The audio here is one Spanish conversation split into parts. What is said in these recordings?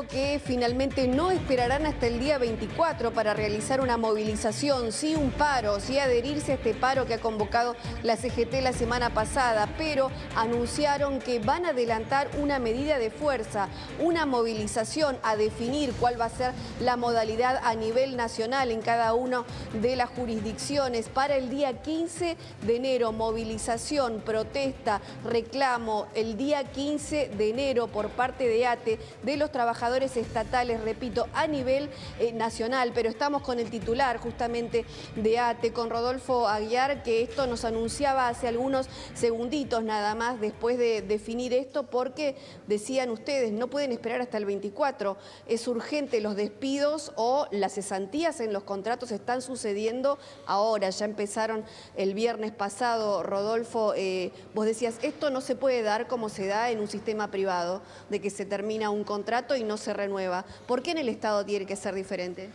dijo que finalmente no esperarán hasta el día 24 para realizar una movilización, sí un paro, sí adherirse a este paro que ha convocado la CGT la semana pasada, pero anunciaron que van a adelantar una medida de fuerza, una movilización a definir cuál va a ser la modalidad a nivel nacional en cada una de las jurisdicciones para el día 15 de enero. Movilización, protesta, reclamo el día 15 de enero por parte de ATE, de los trabajadores estatales, repito, a nivel nacional. Pero estamos con el titular justamente de ATE, con Rodolfo Aguiar, que esto nos anunciaba hace algunos segunditos nada más después de definir esto, porque decían ustedes, no pueden esperar hasta el 24, es urgente, los despidos o las cesantías en los contratos están sucediendo ahora, ya empezaron el viernes pasado. Rodolfo, vos decías, esto no se puede dar como se da en un sistema privado, de que se termina un contrato y no se renueva. ¿Por qué en el Estado tiene que ser diferente?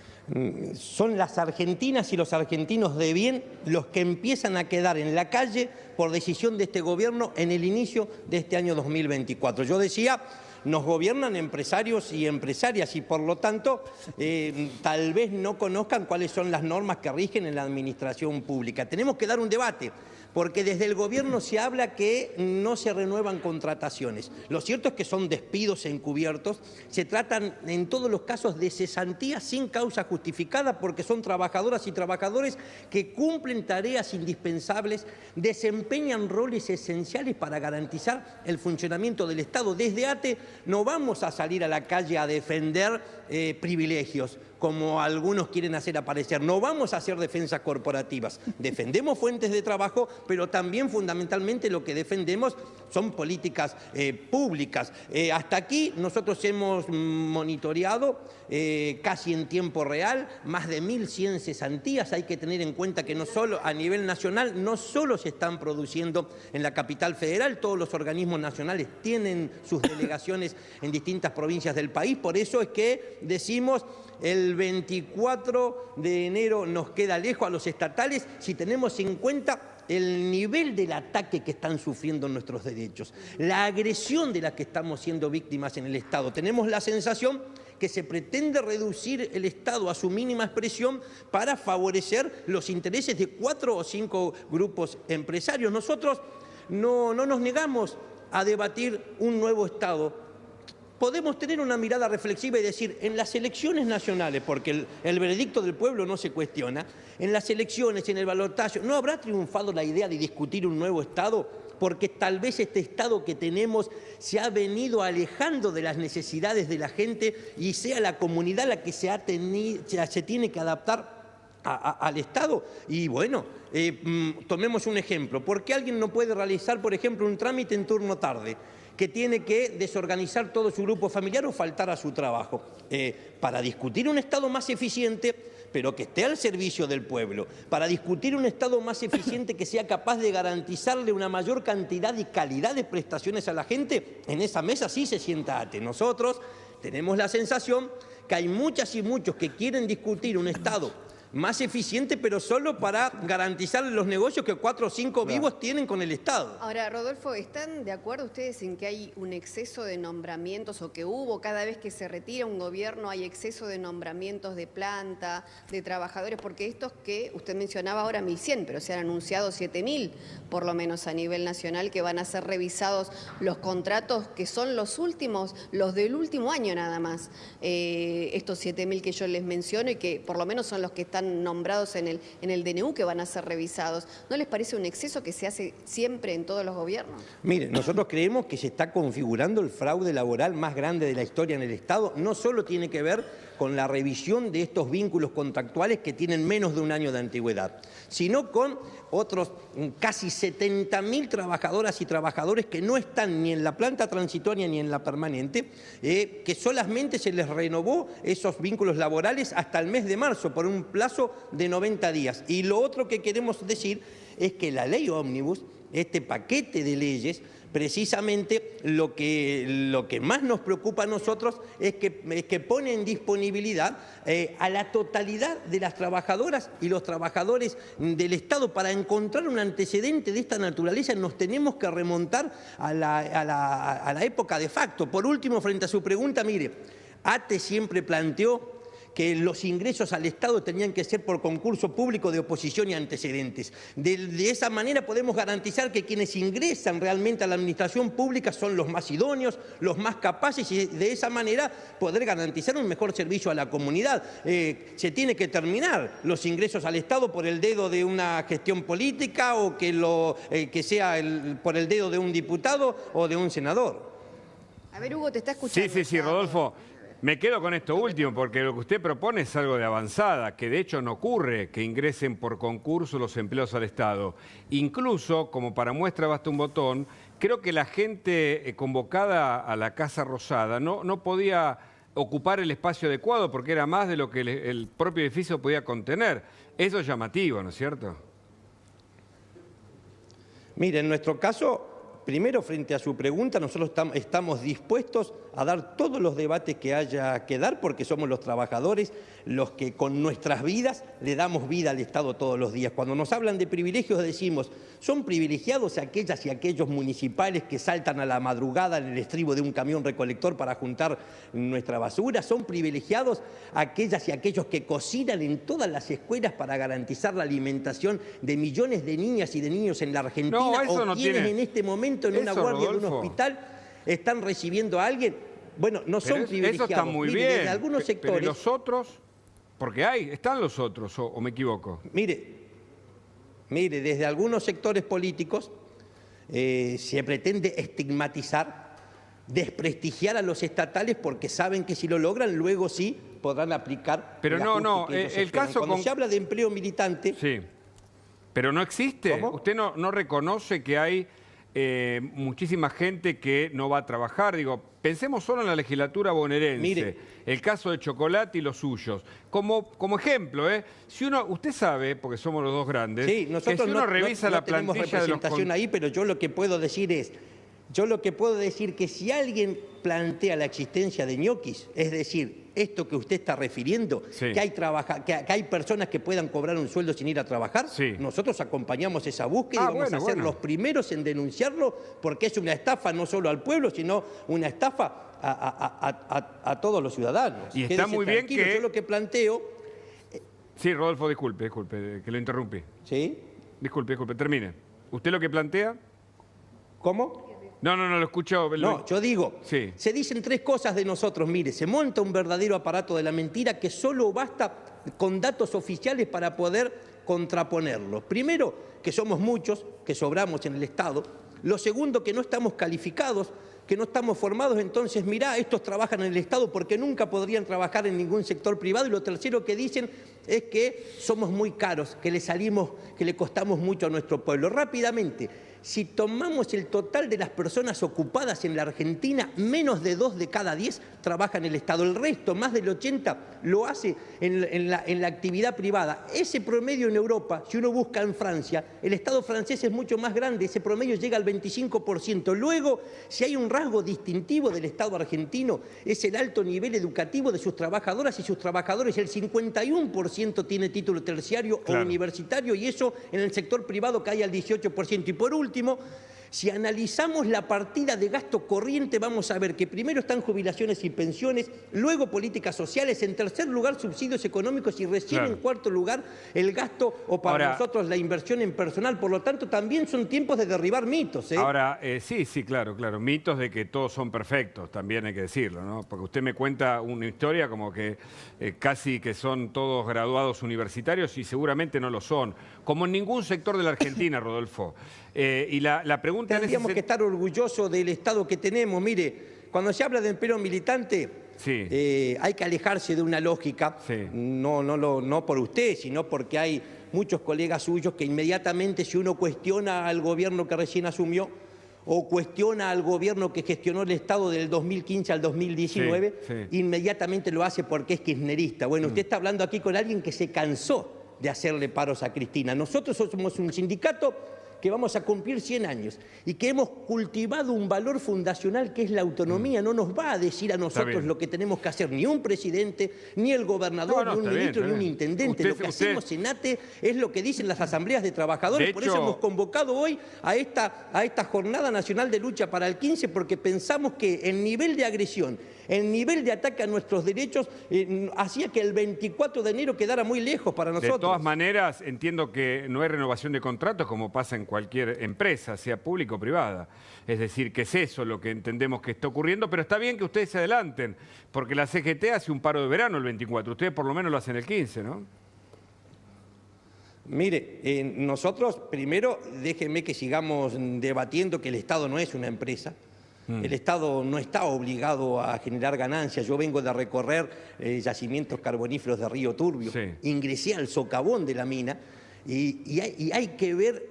Son las argentinas y los argentinos de bien los que empiezan a quedar en la calle por decisión de este gobierno en el inicio de este año 2024. Yo decía, nos gobiernan empresarios y empresarias y por lo tanto tal vez no conozcan cuáles son las normas que rigen en la administración pública. Tenemos que dar un debate, porque desde el gobierno se habla que no se renuevan contrataciones. Lo cierto es que son despidos encubiertos, se tratan en todos los casos de cesantías sin causa justificada, porque son trabajadoras y trabajadores que cumplen tareas indispensables, desempeñan roles esenciales para garantizar el funcionamiento del Estado. Desde ATE no vamos a salir a la calle a defender privilegios, como algunos quieren hacer aparecer. No vamos a hacer defensas corporativas. Defendemos fuentes de trabajo, pero también fundamentalmente lo que defendemos son políticas públicas. Hasta aquí nosotros hemos monitoreado casi en tiempo real más de 1.100 cesantías. Hay que tener en cuenta que no solo a nivel nacional, no solo se están produciendo en la capital federal, todos los organismos nacionales tienen sus delegaciones en distintas provincias del país. Por eso es que decimos, el 24 de enero nos queda lejos a los estatales si tenemos en cuenta el nivel del ataque que están sufriendo nuestros derechos, la agresión de la que estamos siendo víctimas en el Estado. Tenemos la sensación que se pretende reducir el Estado a su mínima expresión para favorecer los intereses de 4 o 5 grupos empresarios. Nosotros no nos negamos a debatir un nuevo Estado. Podemos tener una mirada reflexiva y decir, en las elecciones nacionales, porque el veredicto del pueblo no se cuestiona, en las elecciones, en el balotaje, ¿no habrá triunfado la idea de discutir un nuevo Estado? Porque tal vez este Estado que tenemos se ha venido alejando de las necesidades de la gente y sea la comunidad la que se tiene que adaptar al Estado. Y bueno, tomemos un ejemplo. ¿Por qué alguien no puede realizar, por ejemplo, un trámite en turno tarde, que tiene que desorganizar todo su grupo familiar o faltar a su trabajo? Para discutir un Estado más eficiente, pero que esté al servicio del pueblo, para discutir un Estado más eficiente que sea capaz de garantizarle una mayor cantidad y calidad de prestaciones a la gente, en esa mesa sí se sienta ATE. Nosotros tenemos la sensación que hay muchas y muchos que quieren discutir un Estado más eficiente, pero solo para garantizar los negocios que 4 o 5 vivos tienen con el Estado. Ahora, Rodolfo, ¿están de acuerdo ustedes en que hay un exceso de nombramientos, o que hubo cada vez que se retira un gobierno hay exceso de nombramientos de planta, de trabajadores? Porque estos que usted mencionaba ahora 1.100, pero se han anunciado 7.000 por lo menos a nivel nacional, que van a ser revisados los contratos que son los últimos, los del último año nada más. Estos 7.000 que yo les menciono y que por lo menos son los que están nombrados en el DNU, que van a ser revisados. ¿No les parece un exceso que se hace siempre en todos los gobiernos? Mire, nosotros creemos que se está configurando el fraude laboral más grande de la historia en el Estado. No solo tiene que ver con la revisión de estos vínculos contractuales que tienen menos de un año de antigüedad, sino con otros casi 70.000 trabajadoras y trabajadores que no están ni en la planta transitoria ni en la permanente, que solamente se les renovó esos vínculos laborales hasta el mes de marzo por un plazo de 90 días. Y lo otro que queremos decir es que la ley ómnibus, este paquete de leyes, precisamente lo que más nos preocupa a nosotros es que pone en disponibilidad a la totalidad de las trabajadoras y los trabajadores del Estado. Para encontrar un antecedente de esta naturaleza nos tenemos que remontar a la época de facto. Por último, frente a su pregunta, mire, ATE siempre planteó que los ingresos al Estado tenían que ser por concurso público de oposición y antecedentes. De esa manera podemos garantizar que quienes ingresan realmente a la administración pública son los más idóneos, los más capaces, y de esa manera poder garantizar un mejor servicio a la comunidad. Se tiene que terminar los ingresos al Estado por el dedo de una gestión política o que sea por el dedo de un diputado o de un senador. A ver, Hugo, te está escuchando. Sí, Rodolfo. Me quedo con esto último, porque lo que usted propone es algo de avanzada, que de hecho no ocurre que ingresen por concurso los empleados al Estado. Incluso, como para muestra basta un botón, creo que la gente convocada a la Casa Rosada no podía ocupar el espacio adecuado porque era más de lo que el propio edificio podía contener. Eso es llamativo, ¿no es cierto? Mire, en nuestro caso, primero, frente a su pregunta, nosotros estamos dispuestos a dar todos los debates que haya que dar, porque somos los trabajadores los que con nuestras vidas le damos vida al Estado todos los días. Cuando nos hablan de privilegios decimos, ¿son privilegiados aquellas y aquellos municipales que saltan a la madrugada en el estribo de un camión recolector para juntar nuestra basura? ¿Son privilegiados aquellas y aquellos que cocinan en todas las escuelas para garantizar la alimentación de millones de niñas y de niños en la Argentina? ¿O quienes en este momento en una guardia de un hospital están recibiendo a alguien? Bueno, no son privilegiados. Eso está muy bien. Desde algunos sectores. Pero los otros, porque están los otros, o me equivoco. Mire, desde algunos sectores políticos se pretende estigmatizar, desprestigiar a los estatales porque saben que si lo logran, luego sí podrán aplicar. Pero el caso cuando se habla de empleo militante. Sí, pero no existe. ¿Cómo? Usted no reconoce que hay muchísima gente que no va a trabajar. Digo, pensemos solo en la legislatura bonaerense. Mire, el caso de Chocolate y los suyos. Como ejemplo, si usted sabe, porque somos los dos grandes, sí, nosotros que si uno revisa la tenemos plantilla representación ahí, pero yo lo que puedo decir es, que si alguien plantea la existencia de ñoquis, es decir, esto que usted está refiriendo, sí, que hay personas que puedan cobrar un sueldo sin ir a trabajar, sí, nosotros acompañamos esa búsqueda y vamos a ser los primeros en denunciarlo, porque es una estafa no solo al pueblo, sino una estafa a todos los ciudadanos. Y está muy bien que... Yo lo que planteo... Sí, Rodolfo, disculpe, que lo interrumpí. ¿Sí? Disculpe, termine. ¿Usted lo que plantea? ¿Cómo? No, lo escucho. No, yo digo, sí, se dicen tres cosas de nosotros. Mire, se monta un verdadero aparato de la mentira que solo basta con datos oficiales para poder contraponerlo. Primero, que somos muchos, que sobramos en el Estado. Lo segundo, que no estamos calificados, que no estamos formados. Entonces, mirá, estos trabajan en el Estado porque nunca podrían trabajar en ningún sector privado. Y lo tercero que dicen es que somos muy caros, que le costamos mucho a nuestro pueblo. Rápidamente, si tomamos el total de las personas ocupadas en la Argentina, menos de 2 de cada 10 trabajan en el Estado. El resto, más del 80%, lo hace en la actividad privada. Ese promedio en Europa, si uno busca en Francia, el Estado francés es mucho más grande, ese promedio llega al 25%. Luego, si hay un rasgo distintivo del Estado argentino, es el alto nivel educativo de sus trabajadoras y sus trabajadores. El 51% tiene título terciario o universitario, y eso en el sector privado cae al 18%. Y por último, si analizamos la partida de gasto corriente, vamos a ver que primero están jubilaciones y pensiones, luego políticas sociales, en tercer lugar subsidios económicos y recién en cuarto lugar el gasto o para nosotros la inversión en personal. Por lo tanto, también son tiempos de derribar mitos. Ahora, sí, claro. Mitos de que todos son perfectos, también hay que decirlo, ¿no? Porque usted me cuenta una historia como que casi que son todos graduados universitarios y seguramente no lo son. Como en ningún sector de la Argentina, Rodolfo. Y la pregunta... Tendríamos que estar orgullosos del Estado que tenemos. Mire, cuando se habla de empleo militante, hay que alejarse de una lógica, no por usted, sino porque hay muchos colegas suyos que inmediatamente, si uno cuestiona al gobierno que recién asumió o cuestiona al gobierno que gestionó el Estado del 2015 al 2019, inmediatamente lo hace porque es kirchnerista. Bueno, usted está hablando aquí con alguien que se cansó de hacerle paros a Cristina. Nosotros somos un sindicato que vamos a cumplir 100 años y que hemos cultivado un valor fundacional que es la autonomía. No nos va a decir a nosotros lo que tenemos que hacer ni un presidente, ni el gobernador, ni un ministro, ni un intendente. Lo que hacemos en ATE es lo que dicen las asambleas de trabajadores. Por eso hemos convocado hoy a esta Jornada Nacional de Lucha para el 15, porque pensamos que el nivel de agresión, El nivel de ataque a nuestros derechos hacía que el 24 de enero quedara muy lejos para nosotros. De todas maneras, entiendo que no hay renovación de contratos como pasa en cualquier empresa, sea pública o privada. Es decir, que es eso lo que entendemos que está ocurriendo, pero está bien que ustedes se adelanten, porque la CGT hace un paro de verano el 24, ustedes por lo menos lo hacen el 15, ¿no? Mire, nosotros, primero, déjenme que sigamos debatiendo que el Estado no es una empresa. El Estado no está obligado a generar ganancias. Yo vengo de recorrer yacimientos carboníferos de Río Turbio. Sí. Ingresé al socavón de la mina y hay que ver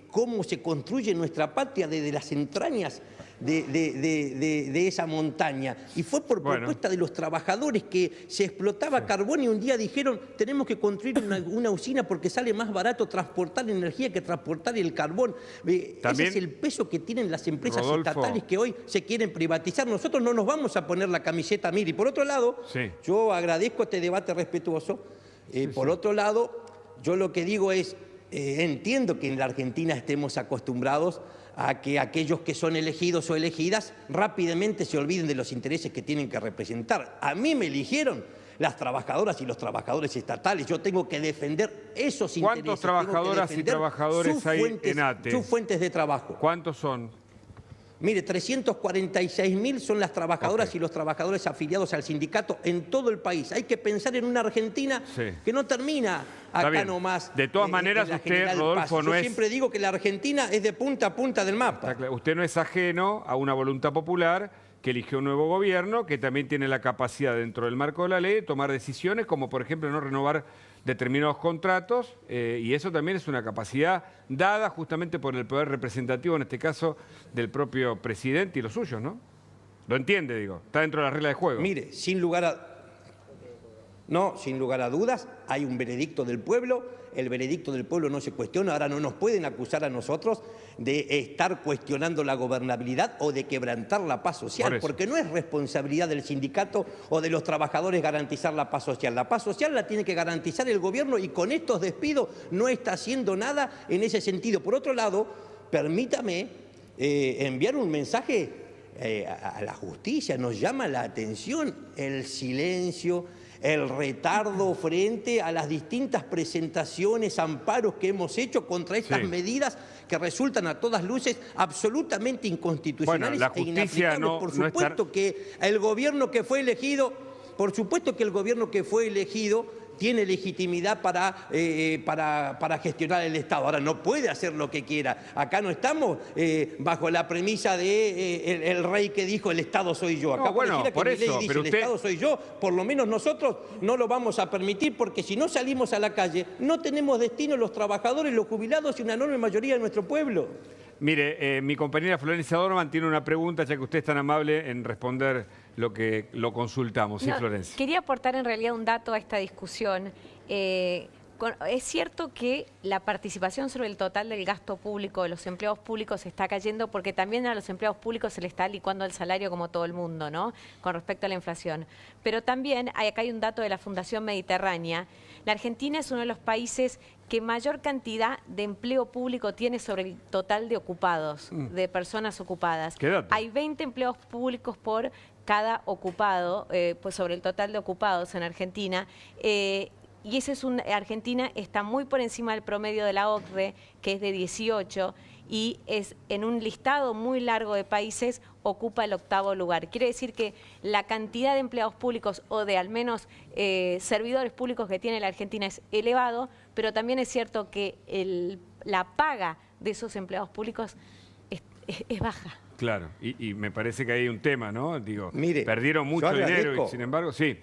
cómo se construye nuestra patria desde las entrañas de esa montaña. Y fue por propuesta de los trabajadores que se explotaba carbón y un día dijeron tenemos que construir una usina porque sale más barato transportar energía que transportar el carbón. Ese es el peso que tienen las empresas estatales que hoy se quieren privatizar. Nosotros no nos vamos a poner la camiseta Miri. Por otro lado, yo agradezco este debate respetuoso. Por otro lado, yo lo que digo es, entiendo que en la Argentina estemos acostumbrados a que aquellos que son elegidos o elegidas rápidamente se olviden de los intereses que tienen que representar. A mí me eligieron las trabajadoras y los trabajadores estatales. Yo tengo que defender esos intereses. ¿Cuántos trabajadoras y trabajadores hay en ATE? Sus fuentes de trabajo. ¿Cuántos son? Mire, 346.000 son las trabajadoras y los trabajadores afiliados al sindicato en todo el país. Hay que pensar en una Argentina que no termina acá nomás. De todas maneras, usted, Rodolfo, no es... Yo siempre digo que la Argentina es de punta a punta del mapa. Usted no es ajeno a una voluntad popular que eligió un nuevo gobierno, que también tiene la capacidad dentro del marco de la ley de tomar decisiones, como por ejemplo no renovar determinados contratos, y eso también es una capacidad dada justamente por el poder representativo, en este caso, del propio presidente y los suyos, ¿no? Lo entiende, digo, está dentro de las reglas de juego. Mire, sin lugar a dudas, hay un veredicto del pueblo. El veredicto del pueblo no se cuestiona. Ahora no nos pueden acusar a nosotros de estar cuestionando la gobernabilidad o de quebrantar la paz social, porque no es responsabilidad del sindicato o de los trabajadores garantizar la paz social. La paz social la tiene que garantizar el gobierno y con estos despidos no está haciendo nada en ese sentido. Por otro lado, permítame enviar un mensaje a la justicia. Nos llama la atención el silencio, el retardo frente a las distintas presentaciones, amparos que hemos hecho contra estas medidas que resultan a todas luces absolutamente inconstitucionales e inaplicables. Por supuesto que el gobierno que fue elegido, tiene legitimidad para gestionar el Estado. Ahora, no puede hacer lo que quiera. Acá no estamos bajo la premisa de el rey que dijo el Estado soy yo. Acá por eso, dice el Estado soy yo, por lo menos nosotros no lo vamos a permitir, porque si no salimos a la calle, no tenemos destino los trabajadores, los jubilados y una enorme mayoría de nuestro pueblo. Mire, mi compañera Florencia Dorman tiene una pregunta, ya que usted es tan amable en responder lo consultamos. Sí, Florencia. Quería aportar en realidad un dato a esta discusión. Es cierto que la participación sobre el total del gasto público de los empleados públicos está cayendo porque también a los empleados públicos se les está licuando el salario como todo el mundo, ¿no? Con respecto a la inflación. Pero también acá hay un dato de la Fundación Mediterránea. La Argentina es uno de los países que mayor cantidad de empleo público tiene sobre el total de ocupados, de personas ocupadas. ¿Qué dato? Hay 20 empleos públicos por cada ocupado, pues sobre el total de ocupados en Argentina. Y Argentina está muy por encima del promedio de la OCDE, que es de 18, y es en un listado muy largo de países ocupa el 8º lugar. Quiere decir que la cantidad de empleados públicos o de al menos servidores públicos que tiene la Argentina es elevado, pero también es cierto que la paga de esos empleados públicos es baja. Claro, y me parece que hay un tema, ¿no? Digo, mire, perdieron mucho dinero y sin embargo, sí.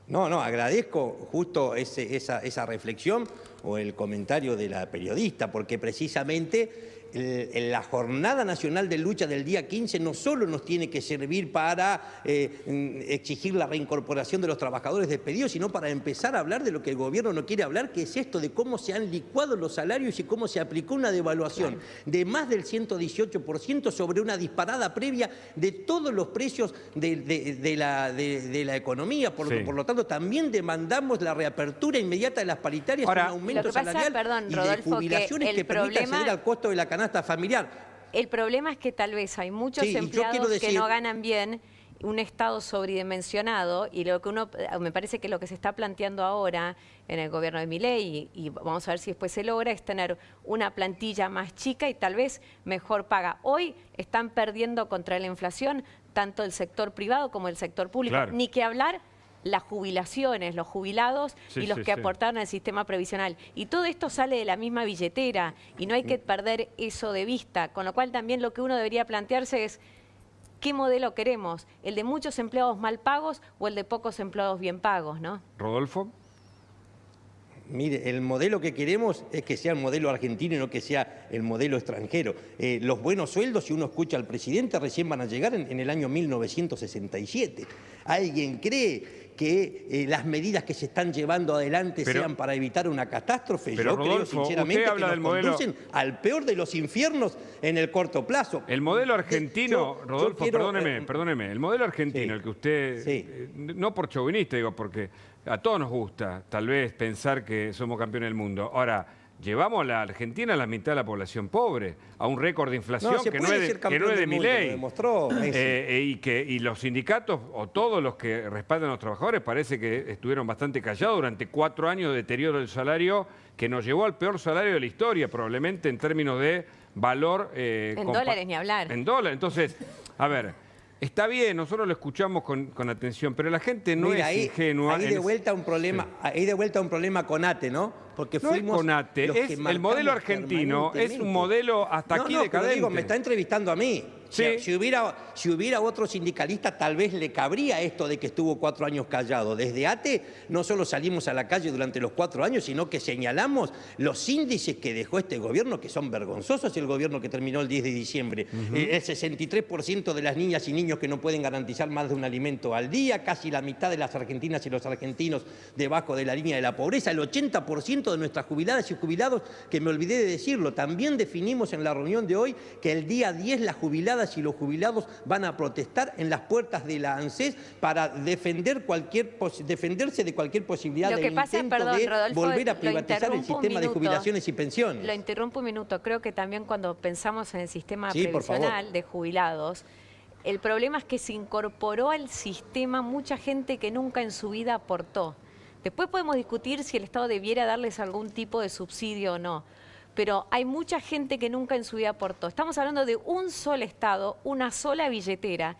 No, agradezco justo esa reflexión o el comentario de la periodista, porque precisamente la Jornada Nacional de Lucha del día 15 no solo nos tiene que servir para exigir la reincorporación de los trabajadores despedidos, sino para empezar a hablar de lo que el gobierno no quiere hablar, que es esto de cómo se han licuado los salarios y cómo se aplicó una devaluación de más del 118% sobre una disparada previa de todos los precios de la economía. Por lo tanto, también demandamos la reapertura inmediata de las paritarias, un aumento salarial y de jubilaciones que permita acceder al costo de la canasta familiar. El problema es que tal vez hay muchos empleados que no ganan bien, un Estado sobredimensionado, y lo que me parece que lo que se está planteando ahora en el gobierno de Milei, y vamos a ver si después se logra, es tener una plantilla más chica y tal vez mejor paga. Hoy están perdiendo contra la inflación tanto el sector privado como el sector público, ni que hablar las jubilaciones, los jubilados y los que aportaron al sistema previsional. Y todo esto sale de la misma billetera y no hay que perder eso de vista, con lo cual también lo que uno debería plantearse es ¿qué modelo queremos? ¿El de muchos empleados mal pagos o el de pocos empleados bien pagos, no? Rodolfo. Mire, el modelo que queremos es que sea el modelo argentino y no que sea el modelo extranjero. Los buenos sueldos, si uno escucha al presidente, recién van a llegar en el año 1967. ¿Alguien cree que las medidas que se están llevando adelante sean para evitar una catástrofe? Pero yo Rodolfo, creo sinceramente usted habla que nos conducen al peor de los infiernos en el corto plazo. El modelo argentino, Rodolfo, perdóneme, el modelo argentino, el que usted, no por chauvinista, digo, porque a todos nos gusta, tal vez, pensar que somos campeones del mundo. Ahora, llevamos a la Argentina a la mitad de la población pobre, a un récord de inflación que no es de Milei. Y los sindicatos, o todos los que respaldan a los trabajadores, parece que estuvieron bastante callados durante 4 años de deterioro del salario, que nos llevó al peor salario de la historia, probablemente en términos de valor. En dólares ni hablar. En dólares. Entonces, a ver, está bien, nosotros lo escuchamos con atención, pero la gente no es ingenua. Ahí de vuelta un problema con ATE, ¿no? Porque no fuimos es con ATE, el modelo argentino es un modelo hasta aquí decadente. Digo, me está entrevistando a mí. Sí. Si hubiera otro sindicalista, tal vez le cabría esto de que estuvo 4 años callado. Desde ATE no solo salimos a la calle durante los 4 años, sino que señalamos los índices que dejó este gobierno, que son vergonzosos, el gobierno que terminó el 10 de diciembre. El 63% de las niñas y niños que no pueden garantizar más de un alimento al día, casi la mitad de las argentinas y los argentinos debajo de la línea de la pobreza, el 80% de nuestras jubiladas y jubilados, que me olvidé de decirlo. También definimos en la reunión de hoy que el día 10 las jubiladas y los jubilados van a protestar en las puertas de la ANSES para defenderse de cualquier posibilidad de intento de Rodolfo, volver a privatizar el sistema de jubilaciones y pensiones. Lo interrumpo un minuto. Creo que también cuando pensamos en el sistema previsional de jubilados, el problema es que se incorporó al sistema mucha gente que nunca en su vida aportó. Después podemos discutir si el Estado debiera darles algún tipo de subsidio o no. Pero hay mucha gente que nunca en su vida aportó. Estamos hablando de un solo Estado, una sola billetera,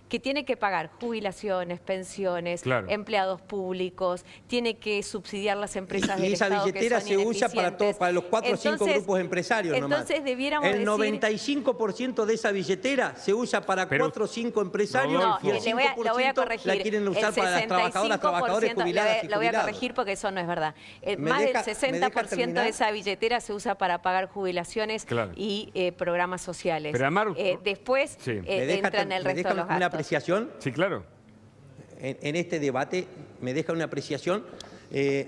que tiene que pagar jubilaciones, pensiones, empleados públicos, tiene que subsidiar las empresas del Estado. Y esa billetera se usa para los 4 o 5 grupos empresarios nomás. Entonces debiéramos el 95% de esa billetera se usa para 4 o 5 empresarios y el 5% la quieren usar para las trabajadoras, trabajadores, jubiladas y jubilados. Lo voy a corregir porque eso no es verdad. Más del 60% de esa billetera se usa para pagar jubilaciones y programas sociales. Pero después entran el resto de los gastos. Apreciación. Sí, claro. En este debate me deja una apreciación.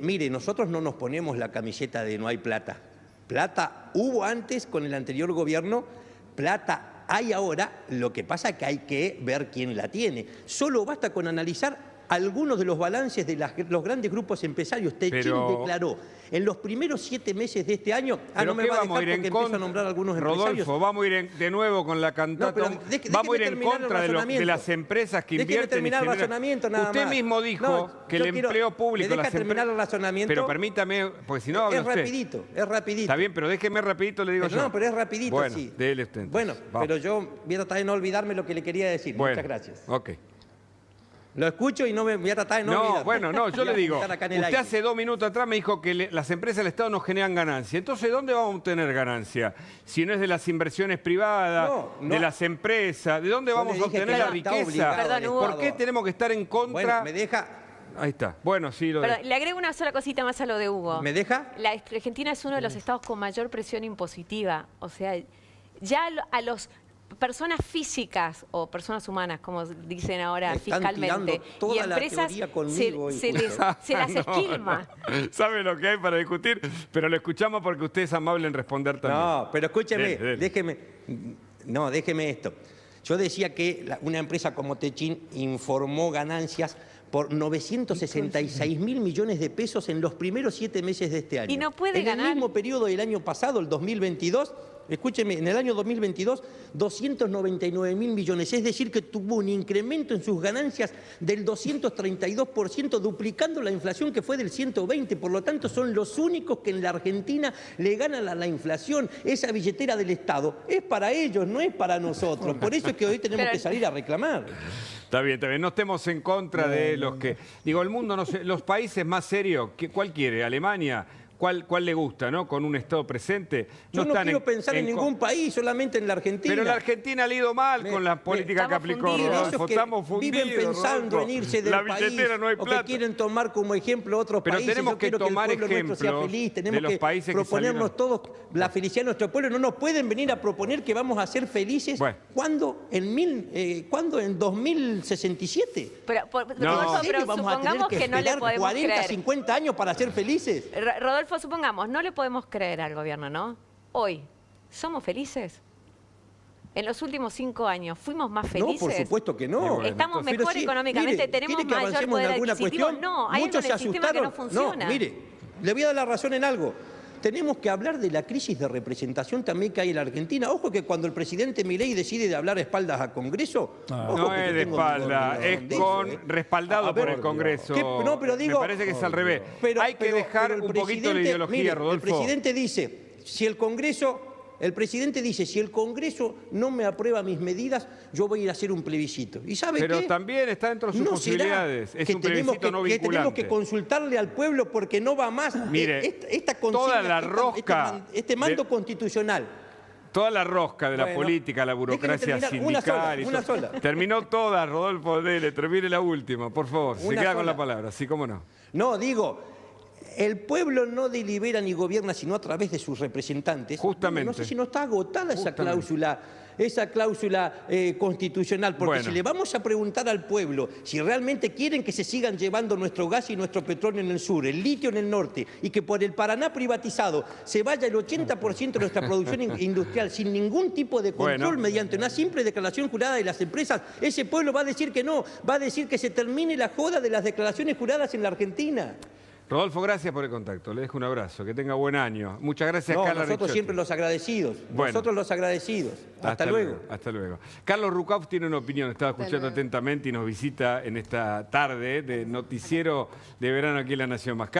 Mire, nosotros no nos ponemos la camiseta de no hay plata. Plata hubo antes con el anterior gobierno, plata hay ahora, lo que pasa es que hay que ver quién la tiene. Solo basta con analizar algunos de los balances de los grandes grupos empresarios. Techín declaró en los primeros 7 meses de este año, no me va a dejar porque empiezo a nombrar algunos empresarios. Rodolfo, vamos a ir de nuevo con la cantata. Vamos a ir en contra de las empresas que invierten. Terminar el razonamiento, nada usted más. Mismo dijo que el empleo público... ¿Me deja terminar el razonamiento? Pero permítame, porque si no habla usted. Es rapidito. Está bien, pero déjeme rapidito, le digo yo. No, pero es rapidito, bueno, sí. Dele usted. Bueno, pero yo voy a tratar de no olvidarme lo que le quería decir. Muchas gracias. Ok. Lo escucho y no me voy a tratar de no olvidarme. Bueno, no, yo le digo, usted hace 2 minutos atrás me dijo que las empresas del Estado no generan ganancia. Entonces, ¿dónde vamos a obtener ganancia? Si no es de las inversiones privadas, de las empresas, ¿de dónde vamos a obtener la riqueza? ¿Por qué tenemos que estar en contra? Bueno, me deja... Ahí está. Bueno, sí, le agrego una sola cosita más a lo de Hugo. ¿Me deja? La Argentina es uno de los estados con mayor presión impositiva. O sea, ya a los... personas físicas o personas humanas, como dicen ahora fiscalmente, y empresas se las esquilma. ¿Sabe lo que hay para discutir? Pero lo escuchamos porque usted es amable en responder también. No, pero escúcheme, déjeme esto. Yo decía que una empresa como Techín informó ganancias por 966.000 millones de pesos en los primeros 7 meses de este año. Y no puede ganar. En el mismo periodo del año pasado, el 2022, escúcheme, en el año 2022, 299.000 millones. Es decir, que tuvo un incremento en sus ganancias del 232%, duplicando la inflación que fue del 120%. Por lo tanto, son los únicos que en la Argentina le ganan a la inflación. Esa billetera del Estado es para ellos, no es para nosotros. Por eso es que hoy tenemos que salir a reclamar. Está bien, está bien. No estemos en contra de los que... Digo, el mundo, no sé, los países más serios, ¿cuál quiere? ¿Alemania? ¿Cuál le gusta, no? Con un Estado presente. Yo no quiero pensar en ningún país, solamente en la Argentina. Pero la Argentina le ha ido mal con la política que aplicó Rodolfo. Estamos fundidos, viven pensando en irse del país, billetera no hay plata. O que quieren tomar como ejemplo otros países. Tenemos Yo que quiero tomar que el pueblo nuestro sea ejemplos feliz. de Tenemos los que países que proponernos salieron. todos la felicidad de nuestro pueblo. No nos pueden venir a proponer que vamos a ser felices cuando en 2067. Rodolfo, pero vamos a tener supongamos que no le esperar podemos 40, creer. 50 años para ser felices. Rodolfo, supongamos, no le podemos creer al gobierno, ¿no? Hoy, ¿somos felices? En los últimos 5 años, ¿fuimos más felices? No, por supuesto que no. ¿Estamos mejor económicamente? Mire, ¿tenemos ¿quiere que mayor avancemos poder en alguna adquisitivo? cuestión? No, hay algo Muchos en el se sistema que no asustaron. funciona. No, mire, le voy a dar la razón en algo. Tenemos que hablar de la crisis de representación también que hay en la Argentina. Ojo que cuando el presidente Milei decide de hablar a espaldas a Congreso... No es de espalda, es respaldado por el Congreso. No, pero digo... Me parece que es al revés. Hay que dejar un poquito la ideología, mire, Rodolfo. El presidente dice, si el Congreso no me aprueba mis medidas, yo voy a ir a hacer un plebiscito. ¿Y sabe qué? Pero también está dentro de sus posibilidades. Es un plebiscito no vinculante. Que tenemos que consultarle al pueblo porque no va más. Mire, esta consigna, toda la rosca... Este mando constitucional. Toda la rosca de la política, la burocracia sindical... Una sola. Terminó toda, Rodolfo, termine la última, por favor. Se queda con la palabra, sí, cómo no. No, digo... El pueblo no delibera ni gobierna sino a través de sus representantes. Justamente. No sé si no está agotada esa cláusula constitucional, porque si le vamos a preguntar al pueblo si realmente quieren que se sigan llevando nuestro gas y nuestro petróleo en el sur, el litio en el norte, y que por el Paraná privatizado se vaya el 80% de nuestra producción industrial sin ningún tipo de control, mediante una simple declaración jurada de las empresas, ese pueblo va a decir que no, va a decir que se termine la joda de las declaraciones juradas en la Argentina. Rodolfo, gracias por el contacto. Le dejo un abrazo. Que tenga buen año. Muchas gracias, Carla nosotros Ricciotti. siempre los agradecidos. Bueno. Nosotros los agradecidos. Hasta luego. Hasta luego. Carlos Rucauf tiene una opinión. Estaba escuchando atentamente y nos visita en esta tarde de noticiero de verano aquí en La Nación Más.